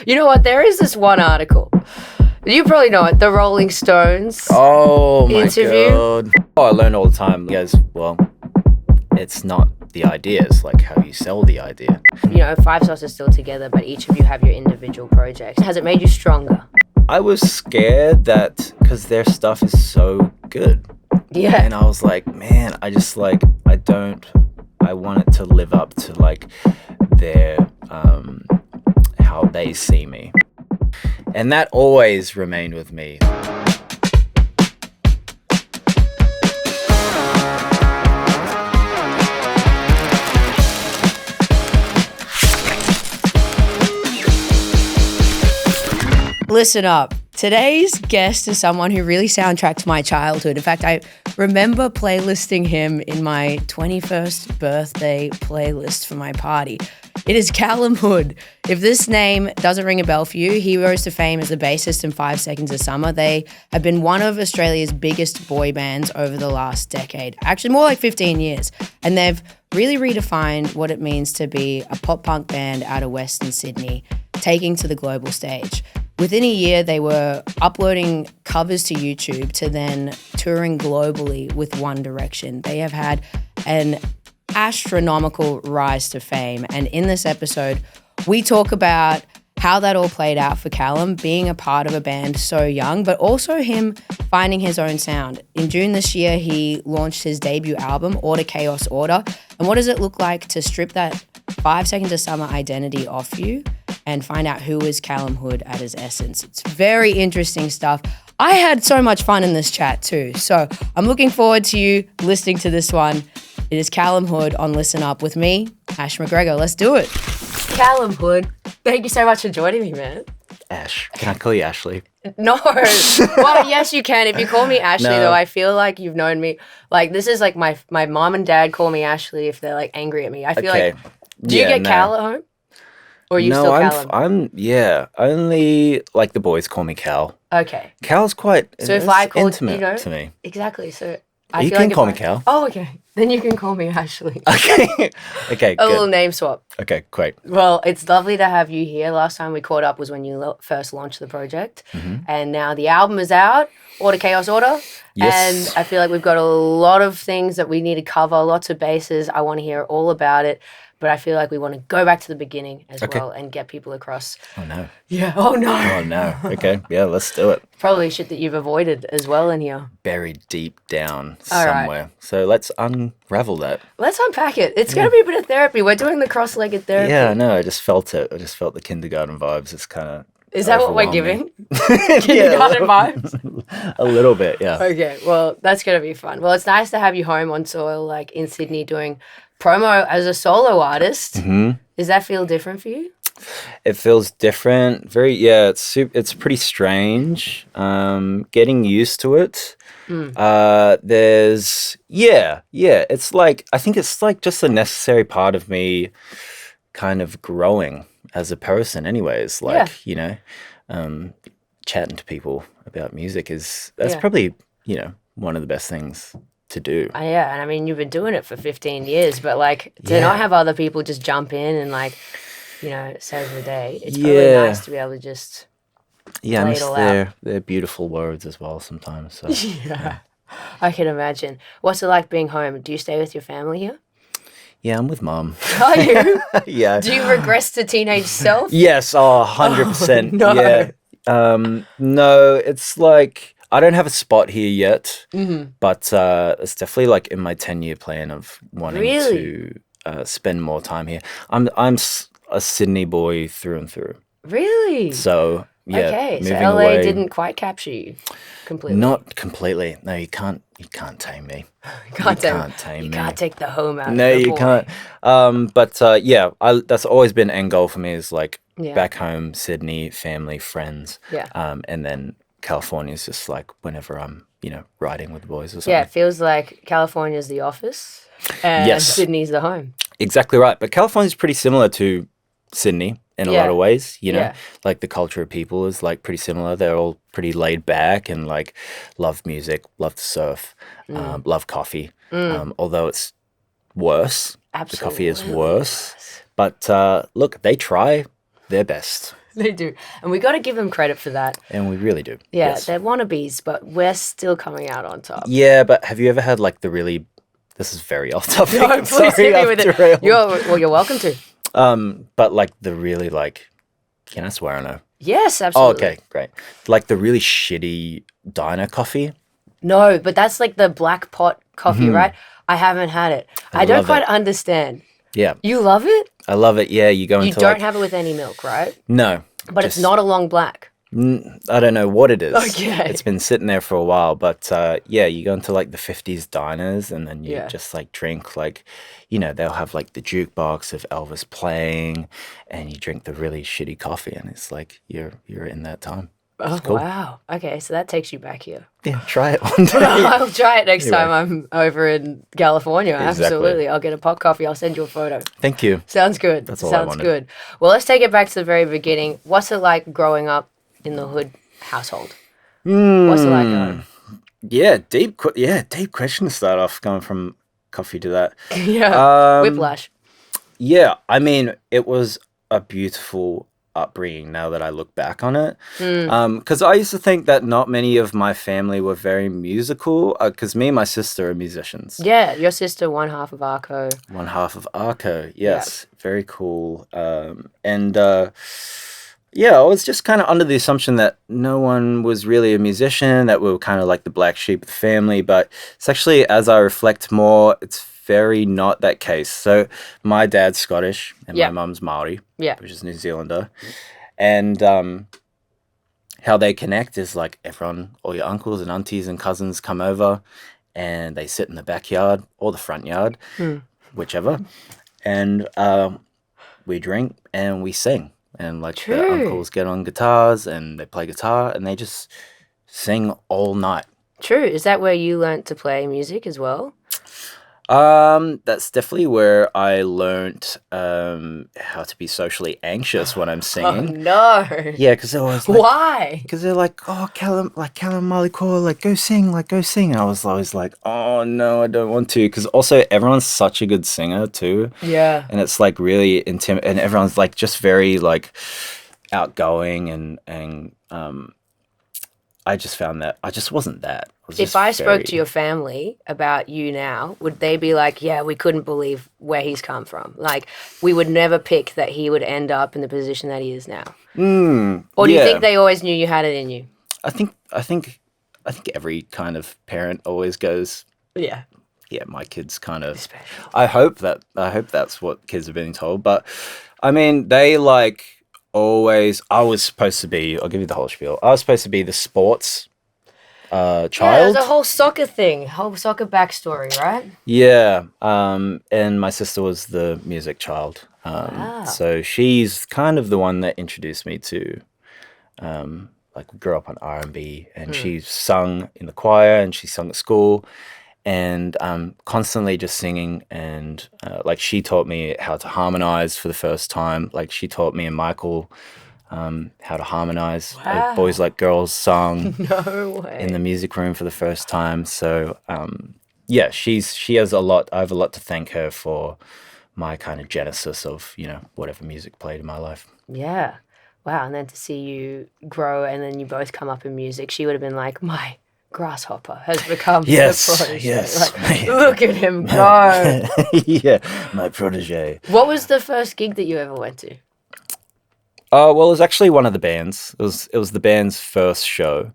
You know what? There is this one article. You probably know it. The Rolling Stones interview. God. Oh, I learn all the time. He goes, well, it's not the idea. It's like how you sell the idea. You know, Five Sauce is still together, but each of you have your individual projects. Has it made you stronger? I was scared that because their stuff is so good. Yeah. And I was like, man, I want it to live up to like their, how they see me. And that always remained with me. Listen up. Today's guest is someone who really soundtracked my childhood. In fact, I remember playlisting him in my 21st birthday playlist for my party. It is Calum Hood. If this name doesn't ring a bell for you, he rose to fame as the bassist in 5 Seconds of Summer. They have been one of Australia's biggest boy bands over the last decade. Actually, more like 15 years. And they've really redefined what it means to be a pop punk band out of Western Sydney, taking to the global stage. Within a year, they were uploading covers to YouTube to then touring globally with One Direction. They have had an astronomical rise to fame. And in this episode, we talk about how that all played out for Calum, being a part of a band so young, but also him finding his own sound. In June this year, he launched his debut album, Order, Chaos, Order. And what does it look like to strip that 5 Seconds of Summer identity off you and find out who is Calum Hood at his essence? It's very interesting stuff. I had so much fun in this chat too. So I'm looking forward to you listening to this one. It is Calum Hood on Listen Up with me, Ash McGregor. Let's do it. Calum Hood, thank you so much for joining me, man. Ash. Can I call you Ashley? No. Well, yes, you can. If you call me Ashley, though, I feel like you've known me. Like, this is like my mom and dad call me Ashley if they're like angry at me. I feel like, do you get Cal at home? Or are you still Calum? Only like the boys call me Cal. Okay. Cal's quite so if I call intimate to me. Exactly. So you can call me Cal. Oh, okay. Then you can call me Ashley. Okay. Okay, a little name swap. Okay, great. Well, it's lovely to have you here. Last time we caught up was when you first launched the project. Mm-hmm. And now the album is out, Order, Chaos, Order. Yes. And I feel like we've got a lot of things that we need to cover, lots of bases. I want to hear all about it. But I feel like we want to go back to the beginning as well and get people across. Oh, no. Yeah. Oh, no. Oh, no. Okay. Yeah, let's do it. Probably shit that you've avoided as well in here. Buried deep down all somewhere. Right. So let's unravel that. Let's unpack it. It's going to be a bit of therapy. We're doing the cross-legged therapy. Yeah, no, I just felt it. I just felt the kindergarten vibes. It's kind of... Is that what we're giving? Kindergarten vibes? A little bit, yeah. Okay, well, that's going to be fun. Well, it's nice to have you home on soil, like in Sydney, doing promo as a solo artist. Mm-hmm. Does that feel different for you? It feels different. It's pretty strange. Getting used to it. It's like, I think it's like just a necessary part of me kind of growing as a person anyways. Like, chatting to people about music that's probably, one of the best things to do. Yeah, and I mean, you've been doing it for 15 years, but like to not have other people just jump in and like, save the day. It's really nice to be able to just I miss their beautiful words as well sometimes. So, yeah, I can imagine. What's it like being home? Do you stay with your family here? Yeah, I'm with Mum. Are you? Yeah. Do you regress to teenage self? Yes, 100%. No. Yeah. No, it's like I don't have a spot here yet, but it's definitely like in my 10-year plan of wanting to spend more time here. I'm a Sydney boy through and through. Really? So yeah. Okay, so LA away, didn't quite capture you completely. Not completely. No, you can't tame me. You can't tame me. You can't take the home out. No, of the you boy. can't. That's always been end goal for me is like back home, Sydney, family, friends. Yeah. And then California is just like whenever I'm, riding with the boys or something. Yeah, it feels like California's the office and Sydney's the home. Exactly right. But California's pretty similar to Sydney in a lot of ways, like the culture of people is like pretty similar. They're all pretty laid back and like love music, love to surf, love coffee. Although it's worse. Absolutely. The coffee is worse. But look, they try their best. They do. And we got to give them credit for that. And we really do. Yeah, Yes. they're wannabes, but we're still coming out on top. Yeah, but have you ever had like the really... This is very off topic. No, please Sorry, hit me I've with it. derailed. You're welcome to. But like the really like... Can I swear on her? Yes, Oh, absolutely. okay, great. Like the really shitty diner coffee. No, but that's like the black pot coffee, right? I haven't had it. I don't love quite it. understand. Yeah, You love it? I love it. Yeah, you go You into don't like... have it with any milk, right? No. But it's not a long black. I don't know what it is. Okay. It's been sitting there for a while, but yeah, you go into like the 50s diners and then you Yeah. just like drink like, you know, they'll have like the jukebox of Elvis playing and you drink the really shitty coffee and it's like you're in that time. Oh, cool. wow. Okay, so that takes you back here. Yeah, try it one day. I'll try it next Anyway. time I'm over in California. Exactly. Absolutely. I'll get a pot coffee. I'll send you a photo. Thank you. Sounds good. That's all I Sounds wanted. good. Well, let's take it back to the very beginning. What's it like growing up in the Hood household? What's it like going? Yeah, deep question to start off, going from coffee to that. Yeah. Whiplash. Yeah, I mean, it was a beautiful upbringing now that I look back on it. Because I used to think that not many of my family were very musical, because me and my sister are musicians. Yeah, your sister, one half of Arco. One half of Arco, yes. Very cool. Yeah, I was just kind of under the assumption that no one was really a musician, that we were kind of like the black sheep of the family. But it's actually, as I reflect more, it's very not that case. So my dad's Scottish and Yeah. my mum's Maori, Yeah. which is New Zealander. And how they connect is like everyone, all your uncles and aunties and cousins come over and they sit in the backyard or the front yard, whichever. And we drink and we sing. And like the True. uncles get on guitars and they play guitar and they just sing all night. True. Is that where you learnt to play music as well? That's definitely where I learnt how to be socially anxious when I'm Oh, singing. no. Yeah, because they're always like, Why? because they're like, oh, Calum Malikor, like, go sing. And I was always like, oh, no, I don't want to. Because also, everyone's such a good singer, too. Yeah. And it's, like, really and everyone's, like, just very, like, outgoing. And I just found that I just wasn't that. If I spoke to your family about you now, would they be like, yeah, we couldn't believe where he's come from? Like, we would never pick that he would end up in the position that he is now. Or do you think they always knew you had it in you? I think every kind of parent always goes, Yeah. yeah, my kid's kind of... Special. I hope that's what kids are being told. But, I mean, they, like, always... I was supposed to be... I'll give you the whole spiel. I was supposed to be the sports Yeah, child. there's a whole soccer thing, whole soccer backstory, right? Yeah. And my sister was the music child. Wow. So she's kind of the one that introduced me to... like, we grew up on R&B. And she sung in the choir and she sung at school. And constantly just singing, and like she taught me how to harmonize for the first time. Like she taught me and Michael how to harmonize Wow. Boys Like Girls song No way. in the music room for the first time. So yeah, she has a lot. I have a lot to thank her for my kind of genesis of, you know, whatever music played in my life. Yeah. Wow. And then to see you grow and then you both come up in music, she would have been like, my grasshopper has become Yes, the protege. yes. Like, look at him go. Yeah, my protege. What was the first gig that you ever went to? Well, it was actually one of the bands. It was the band's first show.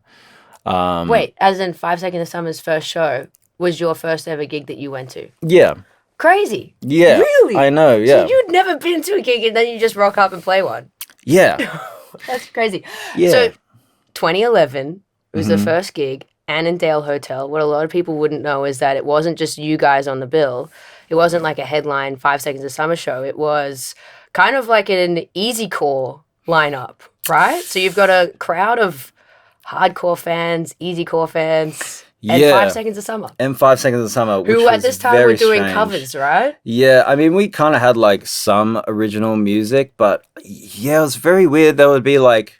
Wait, as in 5 Seconds of Summer's first show was your first ever gig that you went to? Yeah. Crazy. Yeah. Really? I know, yeah. So you'd never been to a gig and then you just rock up and play one? Yeah. That's crazy. Yeah. So 2011 was the first gig, Annandale Hotel. What a lot of people wouldn't know is that it wasn't just you guys on the bill. It wasn't like a headline 5 Seconds of Summer show. It was kind of like an easy core lineup, right? So you've got a crowd of hardcore fans, easy core fans, and Yeah. 5 Seconds of Summer. And 5 Seconds of Summer, which Who was at this time very were doing strange. covers, right? Yeah, I mean, we kind of had like some original music, but yeah, it was very weird. There would be like,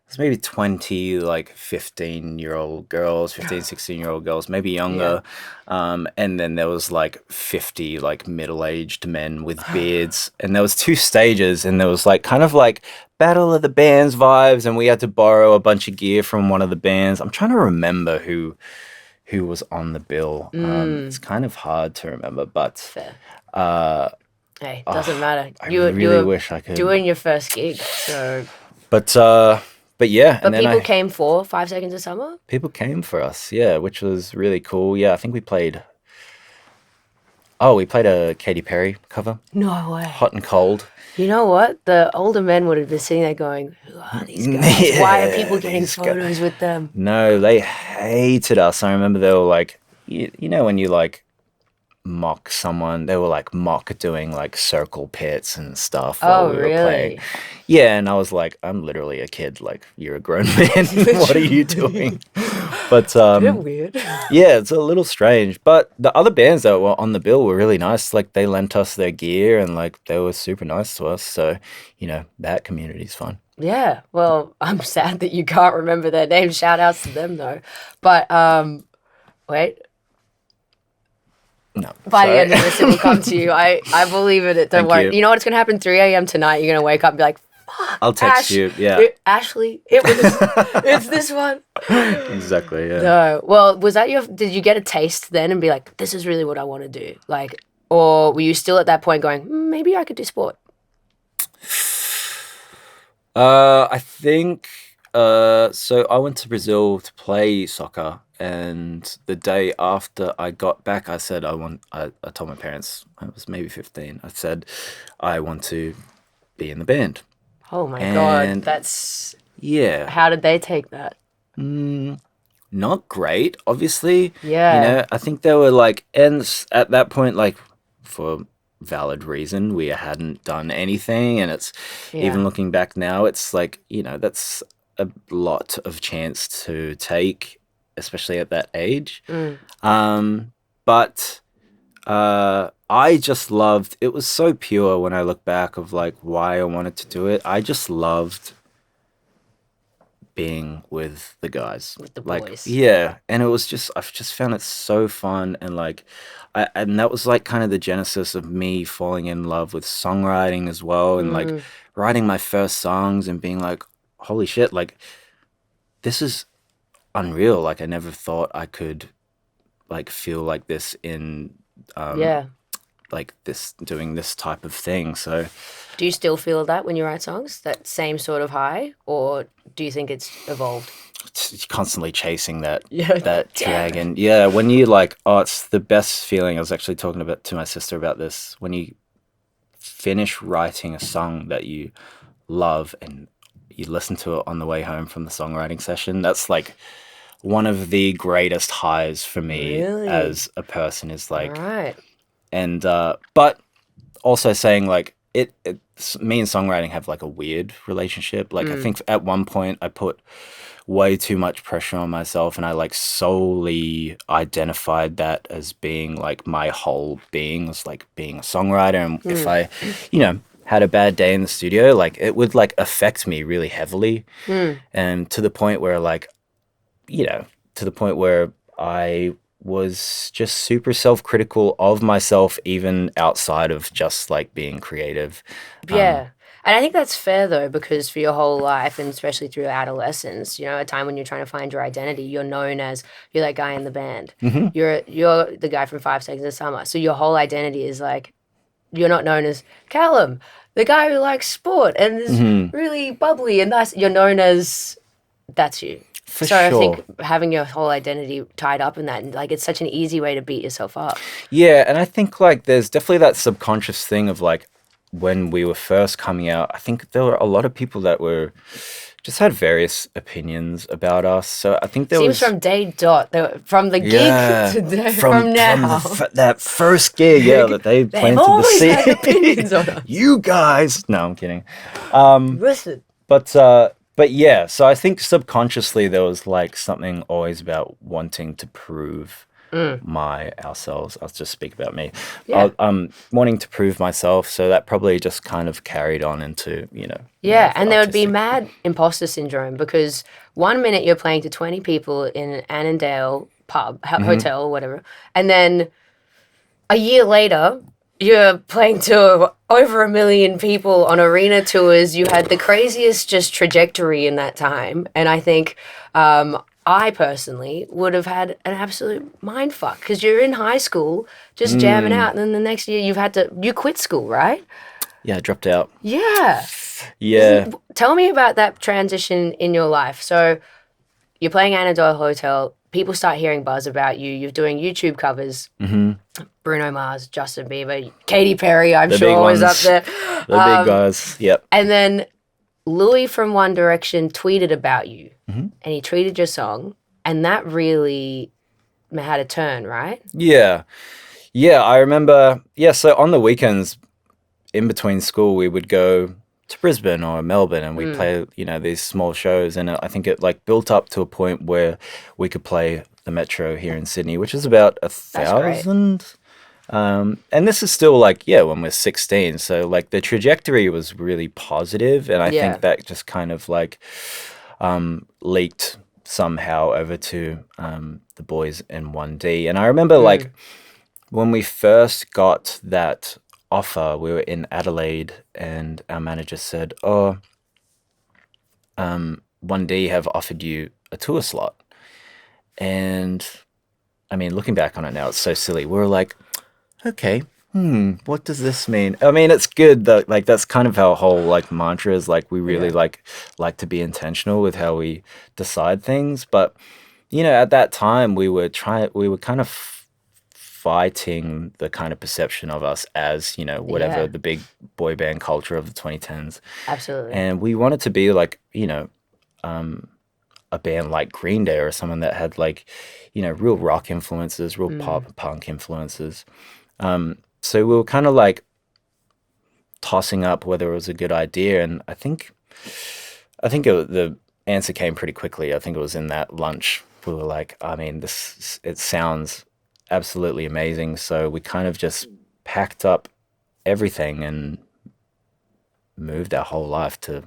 there's maybe 20 like 15-year-old girls, 15, 16-year-old girls, maybe younger. And then there was like 50 like middle-aged men with beards. And there was two stages and there was like kind of like Battle of the Bands vibes, and we had to borrow a bunch of gear from one of the bands. I'm trying to remember who was on the bill. It's kind of hard to remember, but Fair. uh, Hey, doesn't matter. I You really were wish I could. doing your first gig, so. But yeah, But and then people came for 5 Seconds of Summer? people came for us, yeah, which was really cool. Yeah, I think we played. Oh, we played a Katy Perry cover, No way. Hot and Cold. You know what? The older men would have been sitting there going, who are these guys? Why are people getting these guys. photos with them? No, they hated us. I remember they were like, you know, when you like mock someone, they were like mock doing like circle pits and stuff while we were playing. Yeah, and I was like, I'm literally a kid. Like, you're a grown man. What are you doing? But Bit weird. yeah, it's a little strange. But the other bands that were on the bill were really nice. Like, they lent us their gear and like they were super nice to us. So, you know, that community's fun. Yeah, well, I'm sad that you can't remember their names. Shout outs to them though. But wait. No. By the end of this, it will come to you. I believe in it. Don't worry. you. You know what's going to happen 3 a.m. tonight? You're going to wake up and be like, fuck, I'll text Ash, you. Yeah. Ashley, it's this one. Exactly. Yeah. No. Well, did you get a taste then and be like, this is really what I want to do? Like, or were you still at that point going, maybe I could do sport? I think so I went to Brazil to play soccer, and the day after I got back, I said I told my parents, I was maybe 15. I said I want to be in the band. Oh my God, And that's yeah, how did they take that? not great, obviously. Yeah. You know, I think they were like, and at that point, like, for valid reason, we hadn't done anything, and it's even looking back now, it's like, you know, that's a lot of chance to take, especially at that age. But I just loved, it was so pure when I look back of like why I wanted to do it. I just loved being with the guys, With the like, boys. yeah, and it was just, I've just found it so fun, and like and that was like kind of the genesis of me falling in love with songwriting as well, and like writing my first songs and being like, holy shit, like this is unreal. Like, I never thought I could like feel like this in like this, doing this type of thing. So Do you still feel that when you write songs, that same sort of high, or do you think it's evolved? it's constantly chasing that Yeah. that dragon. Yeah, when you like, oh, it's the best feeling. I was actually talking about to my sister about this. When you finish writing a song that you love and you listen to it on the way home from the songwriting session, that's like one of the greatest highs for me Really? as a person, is like, Right. and but also saying like me and songwriting have like a weird relationship. Like, I think at one point I put way too much pressure on myself, and I like solely identified that as being like my whole being was like being a songwriter. And if I, you know, had a bad day in the studio, like it would like affect me really heavily. And to the point where like, you know, to the point where I was just super self-critical of myself, even outside of just like being creative. Yeah. And I think that's fair though, because for your whole life, and especially through adolescence, you know, a time when you're trying to find your identity, you're known as, you're that guy in the band. You're the guy from 5 Seconds of Summer. So your whole identity is like, you're not known as Calum, the guy who likes sport and is really bubbly and nice. You're known as, that's you. For So sure. I think having your whole identity tied up in that, and like, it's such an easy way to beat yourself up. Yeah, and I think like there's definitely that subconscious thing of like, when we were first coming out, I think there were a lot of people that were just had various opinions about us. So I think there Seems was from day dot, from the gig to day, from now. that first gig, yeah, that they planted the always had seed. opinions on us. You guys, no, I'm kidding. Listen. But yeah, so I think subconsciously there was like something always about wanting to prove ourselves. I'll just speak about me. Yeah. Wanting to prove myself. So that probably just kind of carried on into, you know. Yeah, and there would be artistic. mad imposter syndrome, because 1 minute you're playing to 20 people in an Annandale pub, hotel, or whatever, and then a year later you're playing to over 1 million people on arena tours. You had the craziest just trajectory in that time. And I think I personally would have had an absolute mind fuck because you're in high school just jamming out. And then the next year you quit school, right? Yeah, I dropped out. Yeah. Yeah. Tell me about that transition in your life. So you're playing Anna Doyle Hotel. People start hearing buzz about you. You're doing YouTube covers. Bruno Mars, Justin Bieber, Katy Perry, I'm sure was up there. The big guys, yep. And then Louis from One Direction tweeted about you. And he tweeted your song. And that really had a turn, right? Yeah. Yeah, I remember. Yeah, so on the weekends in between school, we would go to Brisbane or Melbourne and we play, these small shows. And I think it like built up to a point where we could play the Metro here in Sydney, which is about 1,000. And this is still like, when we're 16. So like the trajectory was really positive. And I think that just kind of like leaked somehow over to the boys in 1D. And I remember like when we first got that offer, we were in Adelaide and our manager said, 1D have offered you a tour slot. And I mean, looking back on it now, it's so silly. We were like, okay, what does this mean? I mean, it's good that like that's kind of our whole like mantra is like we really like to be intentional with how we decide things. But at that time we were kind of fighting the kind of perception of us as whatever the big boy band culture of the 2010s. Absolutely. And we wanted to be like a band like Green Day or someone that had like real rock influences, real pop punk influences. So we were kind of like tossing up whether it was a good idea, and I think the answer came pretty quickly. I think it was in that lunch. We were like, I mean, it sounds absolutely amazing. So we kind of just packed up everything and moved our whole life to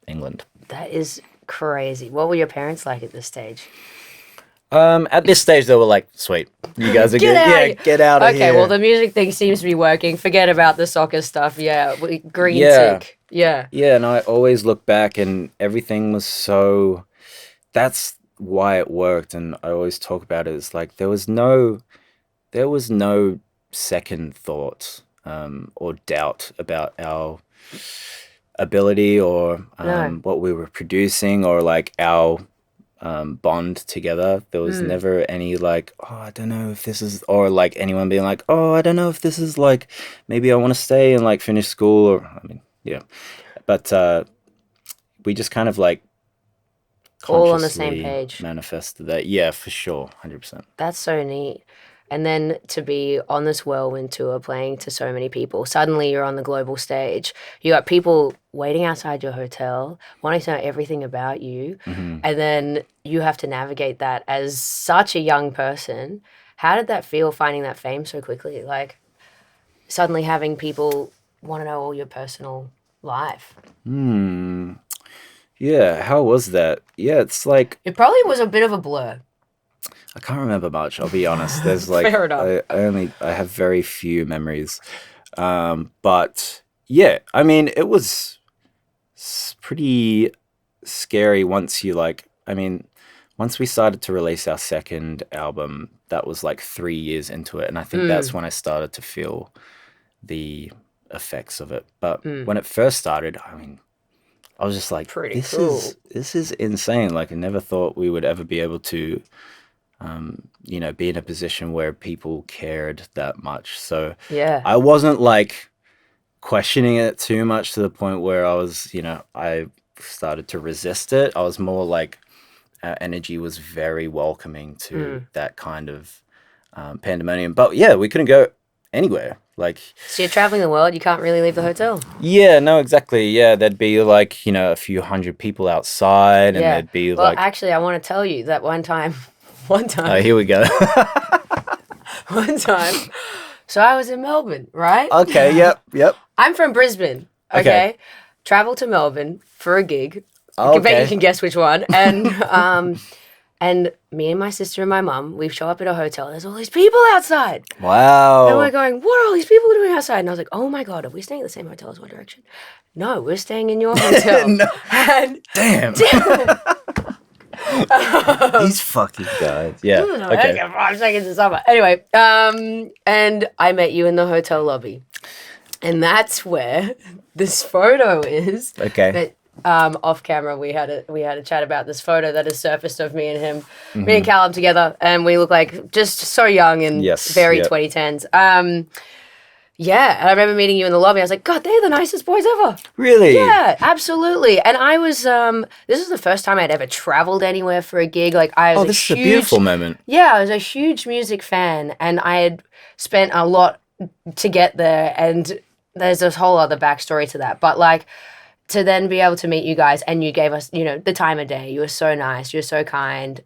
England. That is crazy. What were your parents like at this stage? At this stage, they were like, sweet, you guys are good. Yeah, get out of here. Okay, well, the music thing seems to be working. Forget about the soccer stuff. Yeah, green tick. Yeah. Yeah, and I always look back and everything was so... That's why it worked, and I always talk about it. It's like there was no second thought or doubt about our ability or what we were producing or like our bond together. There was never any like, I don't know if this is, or like anyone being like, I don't know if this is like, maybe I want to stay and like finish school, or I mean, but we just kind of like all on the same page manifested that. Yeah, for sure, 100%. That's so neat. And then to be on this whirlwind tour playing to so many people, suddenly you're on the global stage. You got people waiting outside your hotel, wanting to know everything about you. And then you have to navigate that as such a young person. How did that feel, finding that fame so quickly? Like suddenly having people want to know all your personal life. Yeah, how was that? Yeah, it's like... It probably was a bit of a blur. I can't remember much, I'll be honest. There's like Fair enough. I have very few memories. But yeah, I mean, it was pretty scary once we started to release our second album, that was like 3 years into it, and I think that's when I started to feel the effects of it. But when it first started, I mean, I was just like, this is insane. Like I never thought we would ever be able to be in a position where people cared that much. So I wasn't like questioning it too much to the point where I was, I started to resist it. I was more like our energy was very welcoming to that kind of pandemonium. But yeah, we couldn't go anywhere. Like, so you're traveling the world, you can't really leave the hotel. Yeah, no, exactly. Yeah, there'd be like, a few hundred people outside, and there'd be well, actually, I want to tell you that one time. Oh, here we go. One time. So I was in Melbourne, right? Okay, yep. I'm from Brisbane, okay? Travel to Melbourne for a gig. Oh, I bet you can guess which one. And And me and my sister and my mum, we show up at a hotel. There's all these people outside. Wow. And we're going, what are all these people doing outside? And I was like, oh my God, are we staying at the same hotel as One Direction? No, we're staying in your hotel. No. And Damn. These fucking guys. Yeah. Okay. 5 seconds of summer. Anyway, and I met you in the hotel lobby. And that's where this photo is. Okay. That off camera we had a chat about this photo that has surfaced of me and him, me and Calum together, and we look like just so young and very 2010s. Yeah, and I remember meeting you in the lobby. I was like, God, they're the nicest boys ever. Really? Yeah, absolutely. And I was, this was the first time I'd ever traveled anywhere for a gig. Like I was this is a beautiful moment. Yeah, I was a huge music fan, and I had spent a lot to get there. And there's this whole other backstory to that. But like, to then be able to meet you guys, and you gave us, the time of day. You were so nice. You were so kind.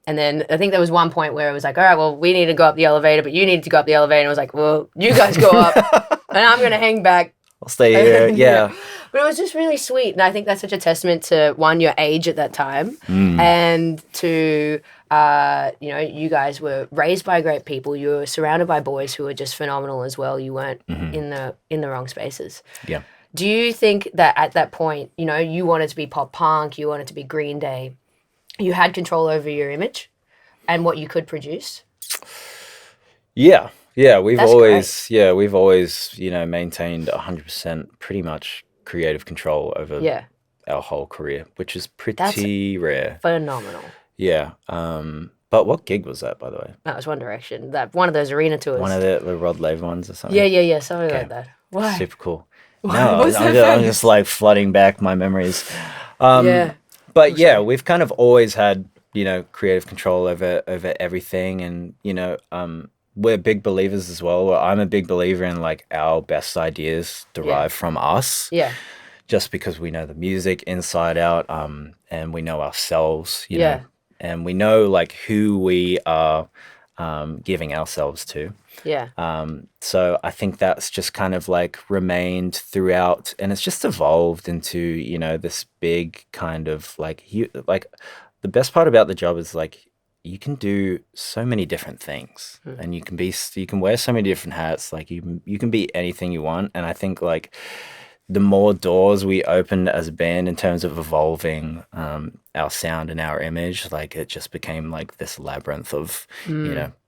And then I think there was one point where it was like, all right, well, we need to go up the elevator, but you need to go up the elevator. And I was like, well, you guys go up, and I'm going to hang back. I'll stay here. Yeah. But it was just really sweet. And I think that's such a testament to, one, your age at that time, and to, you guys were raised by great people. You were surrounded by boys who were just phenomenal as well. You weren't in the wrong spaces. Yeah. Do you think that at that point, you wanted to be pop punk, you wanted to be Green Day, you had control over your image and what you could produce? Yeah. We've always maintained 100% pretty much creative control over our whole career, which is pretty rare. Phenomenal. Yeah. But what gig was that, by the way? That was One Direction. One of those arena tours. One of the Rod Laver ones or something? Yeah. Something like that. Why? Super cool. No, I'm just like flooding back my memories. But yeah, we've kind of always had, creative control over everything. And, we're big believers as well. I'm a big believer in like our best ideas derive from us. Yeah. Just because we know the music inside out, and we know ourselves, you know, and we know like who we are giving ourselves to. Yeah. So I think that's just kind of like remained throughout, and it's just evolved into, this big kind of like the best part about the job is like you can do so many different things, and you can wear so many different hats. Like you can be anything you want. And I think like the more doors we opened as a band in terms of evolving our sound and our image, like it just became like this labyrinth of,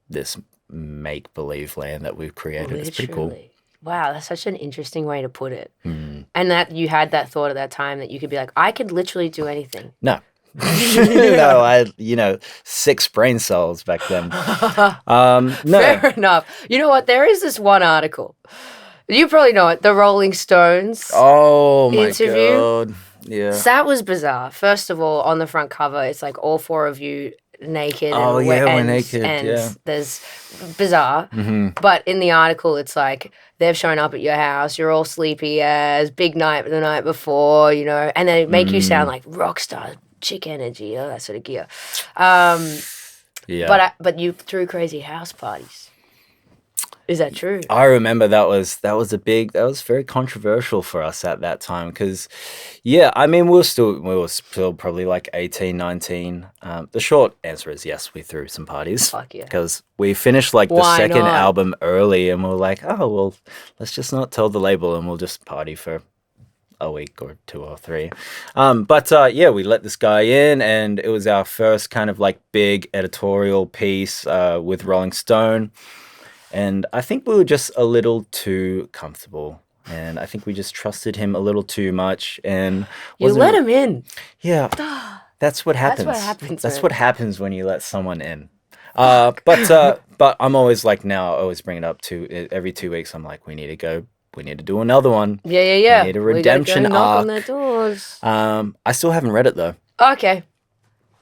this make-believe land that we've created. Literally. It's pretty cool. Wow, that's such an interesting way to put it. And that you had that thought at that time that you could be like, I could literally do anything. No. No, I had, 6 brain cells back then. No. Fair enough. You know what? There is this one article. You probably know it. The Rolling Stones interview. God. Yeah. So that was bizarre. First of all, on the front cover, it's like all 4 of you naked. We're naked. And there's bizarre. But in the article, it's like they've shown up at your house. You're all sleepy as big night the night before, and they make you sound like rock star, chick energy, all that sort of gear. But you threw crazy house parties. Is that true? I remember that was very controversial for us at that time because, I mean, we were still probably like 18, 19. The short answer is yes, we threw some parties. Fuck yeah. Because we finished like the second album early and we were like, oh, well, let's just not tell the label and we'll just party for a week or 2 or 3. We let this guy in and it was our first kind of like big editorial piece with Rolling Stone. And I think we were just a little too comfortable. And I think we just trusted him a little too much. And you let him in. Yeah. That's what happens. That's what happens when you let someone in. But I'm always like now, I always bring it up to every 2 weeks. I'm like, we need to go. We need to do another one. Yeah. We need a redemption arc. Knock on their doors. I still haven't read it though. Okay.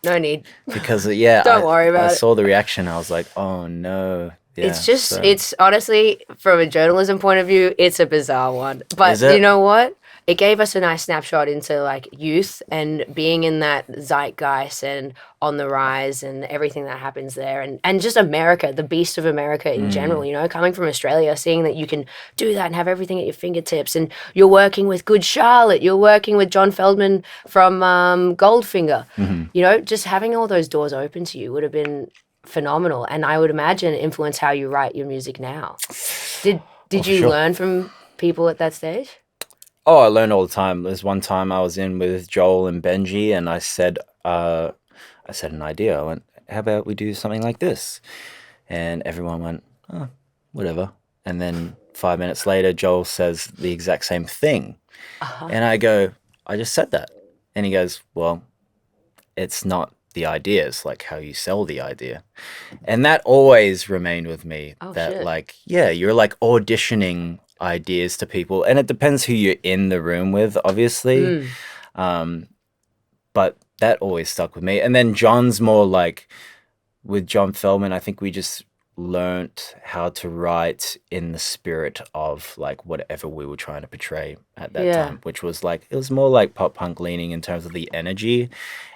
No need. Because don't worry about it. I saw the reaction. I was like, oh no. Yeah, it's honestly, from a journalism point of view, it's a bizarre one. But you know what? it gave us a nice snapshot into like youth and being in that zeitgeist and on the rise and everything that happens there, and just America, the beast of America in general, you know, coming from Australia, seeing that you can do that and have everything at your fingertips, and you're working with Good Charlotte, you're working with John Feldman from Goldfinger, you know, just having all those doors open to you would have been phenomenal, and I would imagine influence how you write your music now. Did you learn from people at that stage? Oh, I learn all the time. There's one time I was in with Joel and Benji, and I said an idea. I went, "How about we do something like this?" And everyone went, "Oh, whatever." And then 5 minutes later, Joel says the exact same thing, and I go, "I just said that," and he goes, "Well, it's not the idea. It's like how you sell the idea," and that always remained with me. That like, yeah, you're like auditioning ideas to people, and it depends who you're in the room with, obviously. But that always stuck with me. And then John's more like, with John Feldman, I think we just learnt how to write in the spirit of like whatever we were trying to portray at that time, which was like, it was more like pop punk leaning in terms of the energy,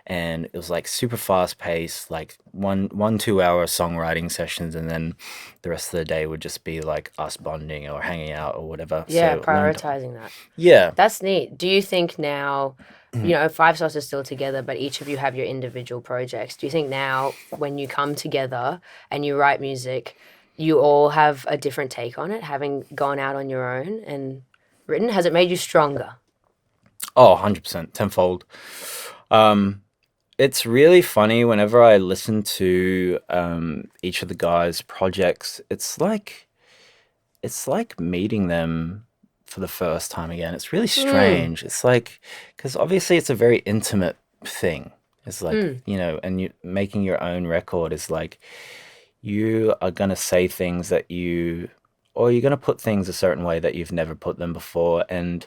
and it was like super fast paced, like 2 hour songwriting sessions, and then the rest of the day would just be like us bonding or hanging out or whatever. Yeah, so prioritizing that. Yeah, that's neat. Do you think now, you know, Five Sauce is still together, but each of you have your individual projects. Do you think now when you come together and you write music, you all have a different take on it, having gone out on your own and written? Has it made you stronger? Oh, 100%, tenfold. It's really funny whenever I listen to each of the guys' projects. It's like meeting them for the first time again. It's really strange. It's like, because obviously it's a very intimate thing. It's like, you know, and you making your own record is like, you are going to say things that you're going to put things a certain way that you've never put them before. And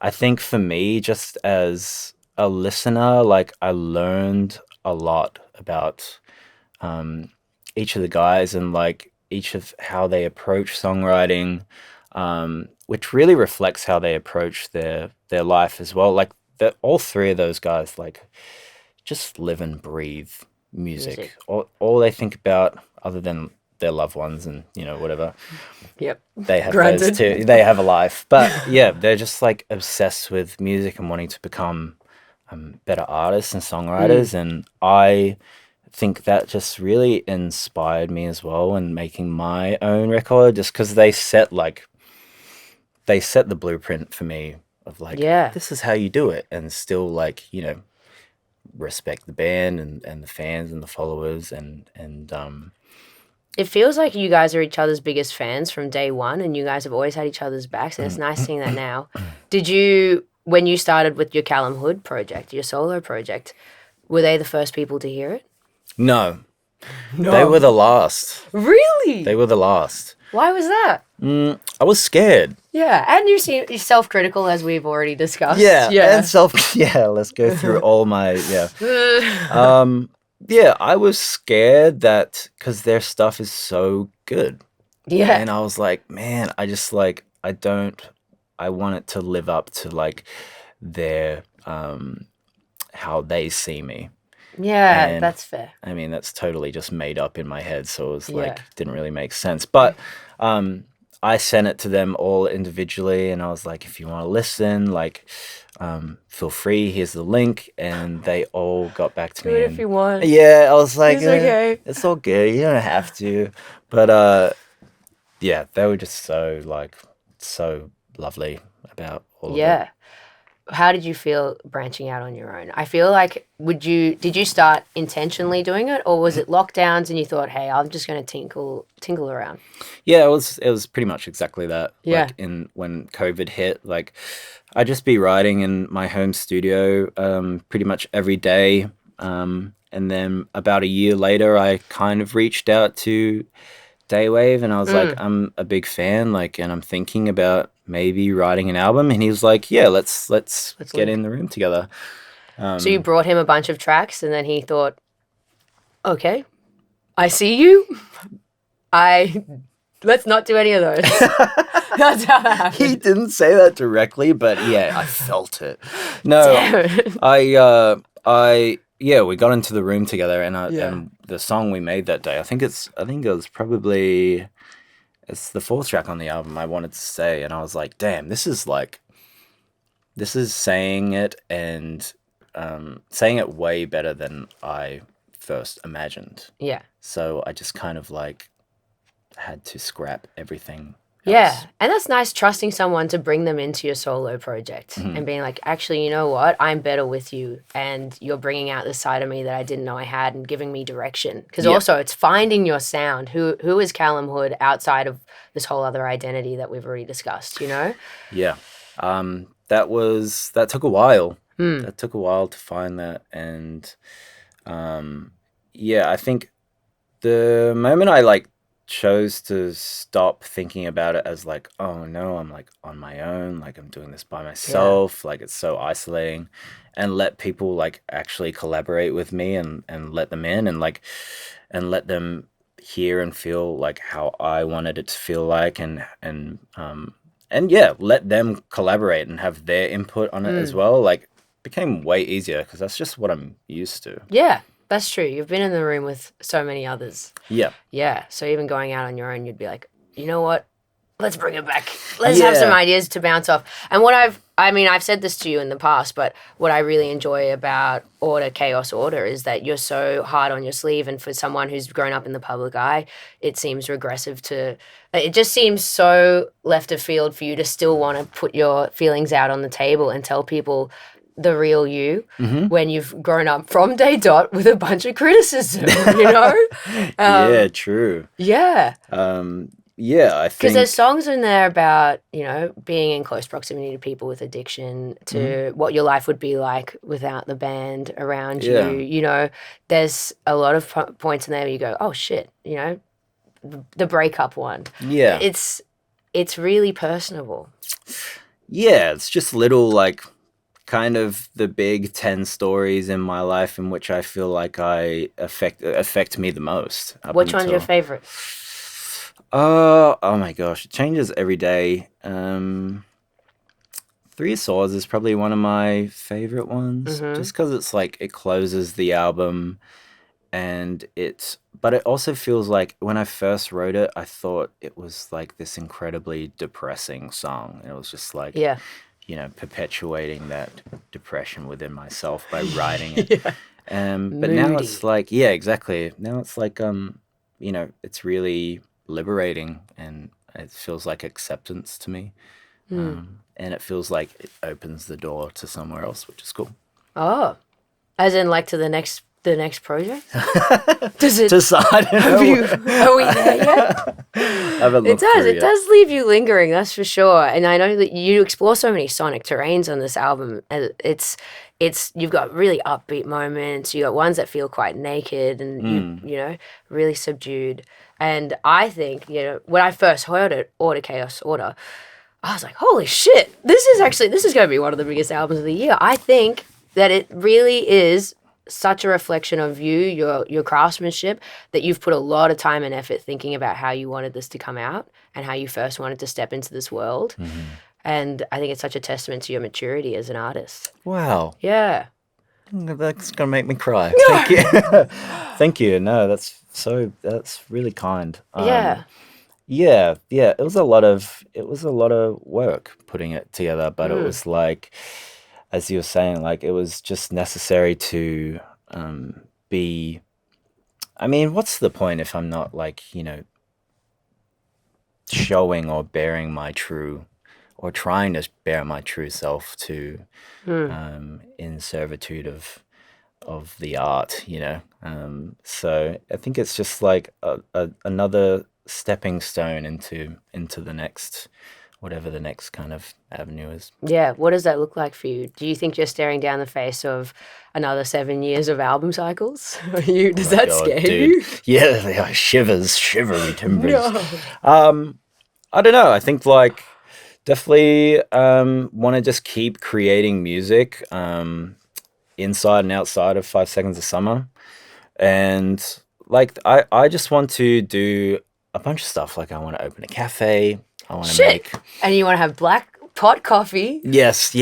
I think for me, just as a listener, like I learned a lot about each of the guys and like each of how they approach songwriting, which really reflects how they approach their life as well. Like all three of those guys, like just live and breathe music. All they think about, other than their loved ones and, you know, whatever. Yep. They have those too. They have a life. But yeah, they're just like obsessed with music and wanting to become better artists and songwriters. And I think that just really inspired me as well in making my own record, just because they set the blueprint for me of like, this is how you do it, and still like, you know, respect the band and the fans and the followers and it feels like you guys are each other's biggest fans from day one, and you guys have always had each other's backs, and it's nice seeing that now. Did you, when you started with your Calum Hood project, your solo project, were they the first people to hear it? No. They were the last. Really? They were the last. Why was that? I was scared. Yeah, and you're self-critical, as we've already discussed. Yeah. Let's go through all my, yeah, I was scared that, because their stuff is so good. Yeah. And I was like, man, I just like, I want it to live up to like their, how they see me. Yeah, and that's fair. I mean, that's totally just made up in my head. So it was like, didn't really make sense. But I sent it to them all individually, and I was like, if you want to listen, like, feel free, here's the link. And they all got back to me. Do it if you want. Yeah, I was like, it's okay. It's all good. You don't have to. But yeah, they were just so lovely about all of it. Yeah. How did you feel branching out on your own? I feel like, did you start intentionally doing it, or was it lockdowns and you thought, hey, I'm just going to tinkle around? Yeah, it was pretty much exactly that. Yeah. Like when COVID hit, like I'd just be writing in my home studio pretty much every day. And then about a year later, I kind of reached out to Daywave, and I was like, I'm a big fan, like, and I'm thinking about maybe writing an album. And he was like, yeah, let's get in the room together. So you brought him a bunch of tracks, and then he thought, okay, I see you. I Let's not do any of those. That's how that happened. He didn't say that directly, but yeah, I felt it. No, yeah, we got into the room together, and the song we made that day, I think it was probably, it's the fourth track on the album, I Wanted to Say, and I was like, damn, this is saying it, and saying it way better than I first imagined. Yeah. So I just kind of like had to scrap everything Yeah, else. and that's nice, trusting someone to bring them into your solo project and being like, actually, you know what? I'm better with you, and you're bringing out this side of me that I didn't know I had and giving me direction. Because also it's finding your sound. Who is Calum Hood outside of this whole other identity that we've already discussed, you know? Yeah. That took a while. That took a while to find that. And yeah, I think the moment I like chose to stop thinking about it as like, oh no, I'm like on my own, like I'm doing this by myself, like it's so isolating, and let people like actually collaborate with me and let them in and like and let them hear and feel like how I wanted it to feel like, and yeah, let them collaborate and have their input on it as well, like became way easier because that's just what I'm used to. Yeah, that's true. You've been in the room with so many others. Yeah. Yeah. So even going out on your own, you'd be like, you know what? Let's bring it back. Let's have some ideas to bounce off. And what I've said this to you in the past, but what I really enjoy about Order, Chaos, Order is that you're so hard on your sleeve. And for someone who's grown up in the public eye, it seems regressive it just seems so left of field for you to still want to put your feelings out on the table and tell people the real you when you've grown up from day dot with a bunch of criticism, you know? Yeah, true. Yeah. Yeah, I think... Because there's songs in there about, you know, being in close proximity to people with addiction, to what your life would be like without the band around you. You know, there's a lot of points in there where you go, oh, shit, you know, the breakup one. Yeah. It's really personable. Yeah, it's just little, like, kind of the big 10 stories in my life in which I feel like affect me the most. Which one's your favorite? Oh my gosh, it changes every day. Three Swords is probably one of my favorite ones, just because it's like it closes the album, but it also feels like when I first wrote it, I thought it was like this incredibly depressing song. It was just like, you know, perpetuating that depression within myself by writing it. But now it's like, yeah, exactly. Now it's like, you know, it's really liberating, and it feels like acceptance to me. And it feels like it opens the door to somewhere else, which is cool. Oh, as in like to the next project? Does it? I don't know. Are we there yet? It does leave you lingering, that's for sure. And I know that you explore so many sonic terrains on this album. It's you've got really upbeat moments. You got ones that feel quite naked and you know, really subdued. And I think, you know, when I first heard it, Order, Chaos, Order, I was like, holy shit, this is going to be one of the biggest albums of the year. I think that it really is such a reflection of your craftsmanship, that you've put a lot of time and effort thinking about how you wanted this to come out and how you first wanted to step into this world. And I think it's such a testament to your maturity as an artist. Wow. Yeah. That's going to make me cry. Thank you. Thank you. No, that's really kind. Yeah. It was a lot of work putting it together, but it was like, as you were saying, like it was just necessary to be. I mean, what's the point if I'm not like, you know, showing or bearing my true, or trying to bear my true self to in servitude of the art, you know. So I think it's just like another stepping stone into the next, whatever the next kind of avenue is. Yeah. What does that look like for you? Do you think you're staring down the face of another 7 years of album cycles? Does that scare you? Yeah, they are shivery timbers. No. I don't know. I think like definitely want to just keep creating music inside and outside of 5 Seconds of Summer. And like I just want to do a bunch of stuff. Like I want to open a cafe. I want to Shit. make. And you want to have black pot coffee? Yes.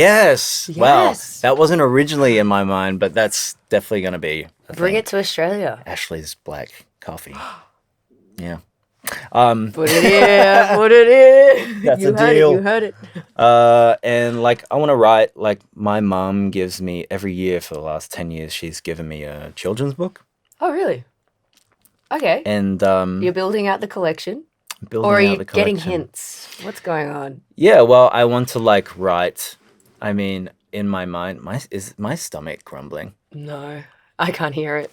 Wow, that wasn't originally in my mind, but that's definitely going to be. Bring it to Australia. Ashley's black coffee. Yeah. Put it in. Put it in. That's a deal. You heard it. And like I want to write. Like my mum gives me every year for the last 10 years. She's given me a children's book. Oh, really? Okay. And you're building out the collection. Building or are out you the collection. getting hints? What's going on? Yeah, well, I want to like write. I mean, in my mind, is my stomach grumbling? No, I can't hear it.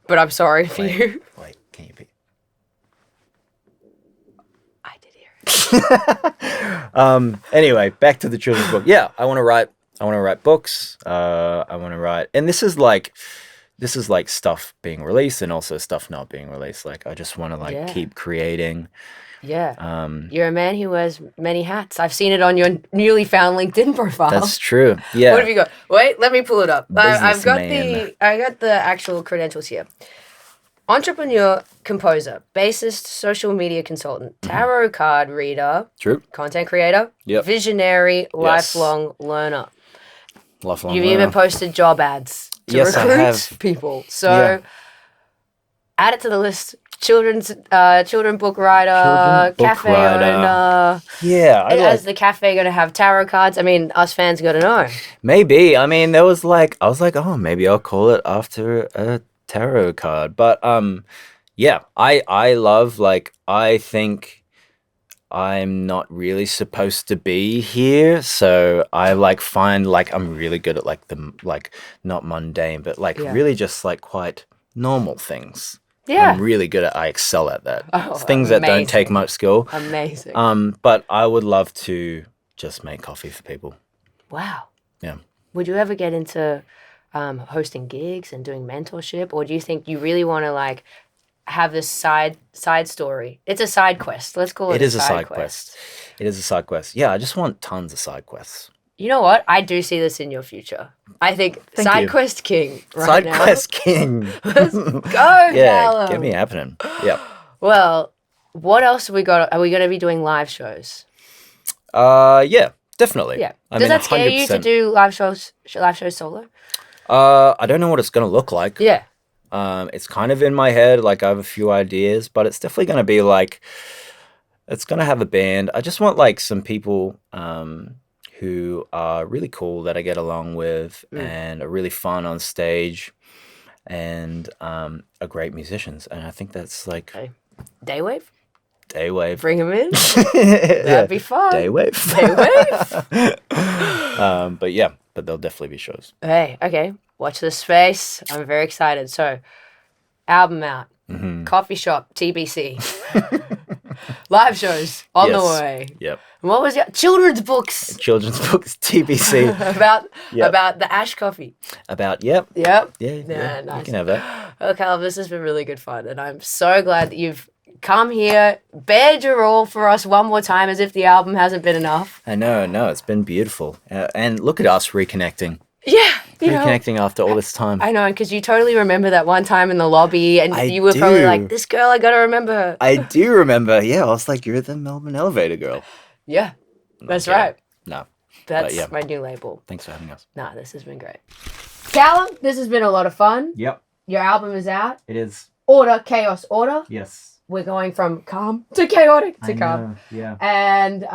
But I'm sorry for you. Wait, can you be? I did hear it. Anyway, back to the children's book. Yeah, I want to write. I want to write books. I want to write, and this is like stuff being released and also stuff not being released. Like I just want to keep creating. Yeah. You're a man who wears many hats. I've seen it on your newly found LinkedIn profile. That's true. Yeah. What have you got? Wait, let me pull it up. I got Businessman. the actual credentials here. Entrepreneur, composer, bassist, social media consultant, tarot card reader, True. content creator, Yep. visionary, lifelong learner. Lifelong You've learner. even posted job ads to Yes, I recruit have. people. So add it to the list. Children book writer, cafe owner. Yeah. Is the cafe going to have tarot cards? I mean, us fans got to know. Maybe. I mean, I was like, oh, maybe I'll call it after a tarot card. But yeah, I love, like, I think I'm not really supposed to be here, so I find I'm really good at the not mundane, but really just quite normal things. Yeah. I'm really good at. I excel at that. Oh, things that don't take much skill. Amazing. But I would love to just make coffee for people. Wow. Yeah. Would you ever get into hosting gigs and doing mentorship, or do you think you really want to have this side story? It's a side quest. Let's call it. It is a side quest. It is a side quest. Yeah, I just want tons of side quests. You know what? I do see this in your future. I think side quest king right now. Side quest king. Let's go, Yeah, Calum. get me happening. Yeah. Well, what else have we got? Are we going to be doing live shows? Yeah, definitely. Yeah. I Does mean, that scare you to 100%. do live shows solo? I don't know what it's gonna look like. Yeah. It's kind of in my head. I have a few ideas, but it's definitely gonna be it's gonna have a band. I just want some people who are really cool that I get along with and are really fun on stage and are great musicians. And I think that's Okay. Daywave? Daywave. Bring him in. That'd be fun. Daywave. Daywave? But there'll definitely be shows. Hey, okay. Watch this space. I'm very excited. So, album out. Coffee shop, TBC. Live shows on the way. Yep. And what was your children's books Children's books, TBC. about the Ash coffee? Yep. Yep. Yeah. Nice. You can have that. Well, Calum, this has been really good fun, and I'm so glad that you've come here, bared your all for us one more time, as if the album hasn't been enough. I know, it's been beautiful. And look at us reconnecting. Yeah, Reconnecting after all this time. I know, because you totally remember that one time in the lobby, and you were probably like, this girl, I gotta remember her. I do remember. Yeah, I was like, you're the Melbourne Elevator Girl. Yeah, that's right. No. That's my new label. Thanks for having us. Nah, this has been great. Calum, this has been a lot of fun. Yep. Your album is out. It is. Order, chaos, order. Yes. We're going from calm to chaotic to calm. Yeah. And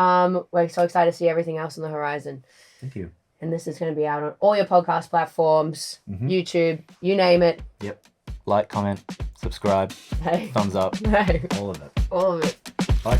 we're so excited to see everything else on the horizon. Thank you. And this is going to be out on all your podcast platforms, YouTube, you name it. Yep. Like, comment, subscribe, Hey. thumbs up, Hey. all of it. All of it. Bye.